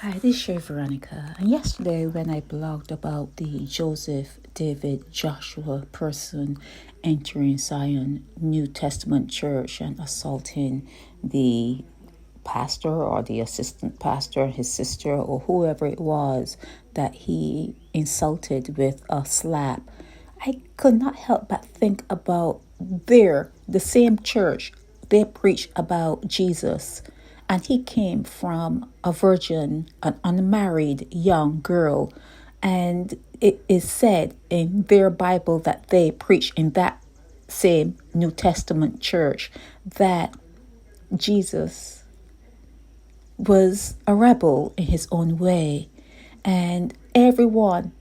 Hi, this is Shay Veronica. And yesterday, when I blogged about the Joseph, David, Joshua person entering Zion New Testament church and assaulting the pastor or the assistant pastor, his sister, or whoever it was that he insulted with a slap, I could not help but think about the same church, they preach about Jesus. And he came from a virgin, an unmarried young girl. And it is said in their Bible that they preach in that same New Testament church that Jesus was a rebel in his own way. And everyone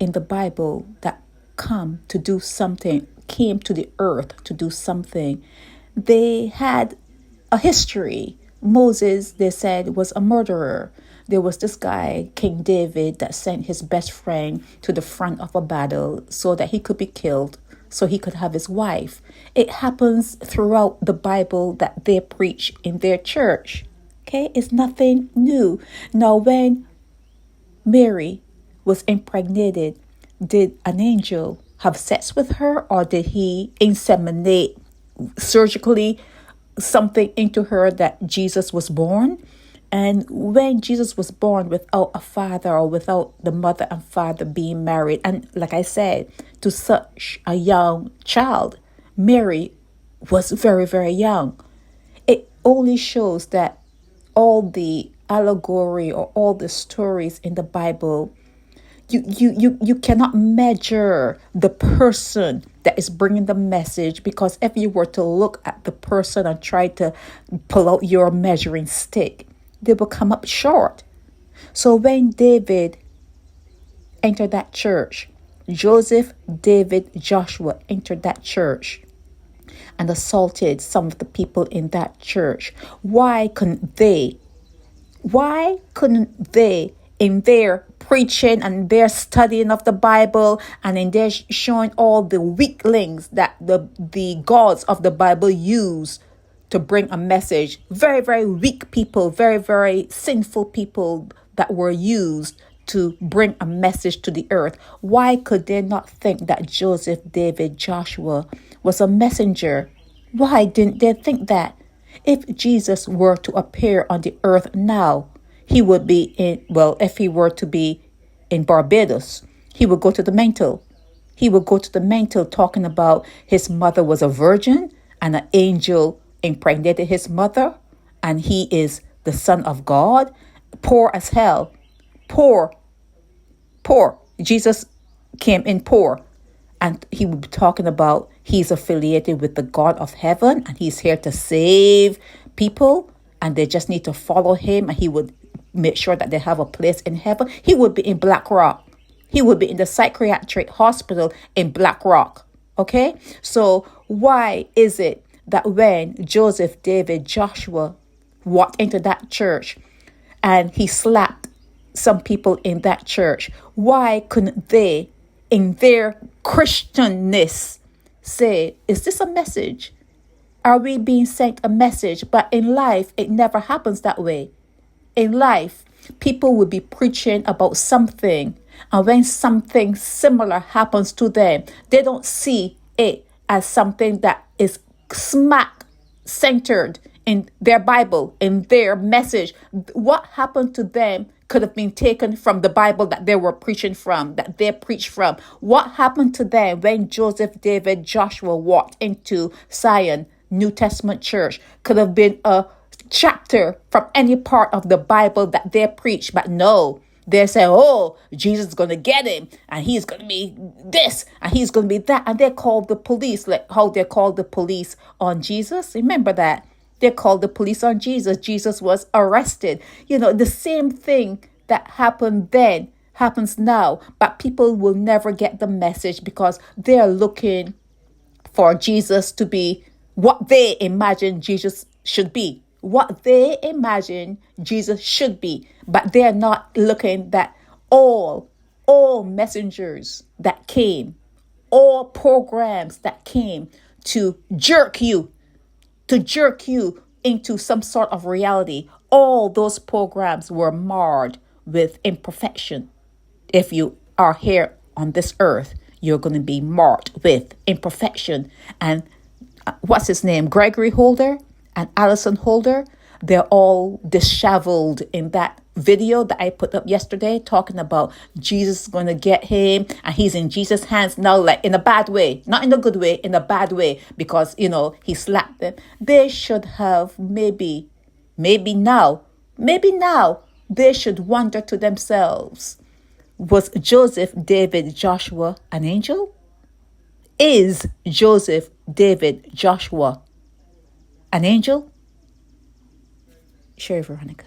in the Bible that came to the earth to do something, they had a history. Moses, they said, was a murderer. There was this guy, King David, that sent his best friend to the front of a battle so that he could be killed, so he could have his wife. It happens throughout the Bible that they preach in their church. Okay, it's nothing new. Now, when Mary was impregnated, did an angel have sex with her, or did he inseminate surgically something into her that Jesus was born? And when Jesus was born without a father or without the mother and father being married, and like I said, to such a young child, Mary was very, very young. It only shows that all the allegory or all the stories in the Bible, you cannot measure the person that is bringing the message, because if you were to look at the person and try to pull out your measuring stick, they will come up short. So when David entered that church, Joseph, David, Joshua entered that church and assaulted some of the people in that church, why couldn't they in their preaching and their studying of the Bible and in their showing all the weaklings that the gods of the Bible use to bring a message, very, very weak people, very, very sinful people that were used to bring a message to the earth, why could they not think that Joseph, David, Joshua was a messenger? Why didn't they think that? If Jesus were to appear on the earth now, he would be if he were to be in Barbados, he would go to the mantle. He would go to the mantle talking about his mother was a virgin and an angel impregnated his mother, and he is the Son of God. Poor as hell. Poor. Jesus came in poor. And he would be talking about he's affiliated with the God of heaven and he's here to save people and they just need to follow him, and he would make sure that they have a place in heaven. He would be in Black Rock. He would be in the psychiatric hospital in Black Rock. Okay? So why is it that when Joseph, David, Joshua walked into that church and he slapped some people in that church, why couldn't they, in their Christianness, say, is this a message? Are we being sent a message? But in life, it never happens that way. In life, people will be preaching about something, and when something similar happens to them, they don't see it as something that is smack centered in their Bible, in their message. What happened to them could have been taken from the Bible that they were preaching from, that they preached from. What happened to them when Joseph, David, Joshua walked into Zion New Testament church could have been a chapter from any part of the Bible that they preach. But no, they say, oh, Jesus is going to get him and he's going to be this and he's going to be that. And they called the police, like how they called the police on Jesus. Remember that? They called the police on Jesus. Jesus was arrested. The same thing that happened then happens now. But people will never get the message because they're looking for Jesus to be what they imagine Jesus should be. What they imagine Jesus should be. But they're not looking that all messengers that came, all programs that came to jerk you into some sort of reality. All those programs were marred with imperfection. If you are here on this earth, you're going to be marked with imperfection. And what's his name? Gregory Holder and Allison Holder. They're all disheveled in that video that I put up yesterday, talking about Jesus is going to get him and he's in Jesus' hands now, like in a bad way, not in a good way, in a bad way, because, he slapped them. They should have maybe now, they should wonder to themselves, was Joseph, David, Joshua an angel? Is Joseph, David, Joshua an angel? Sherry Veronica.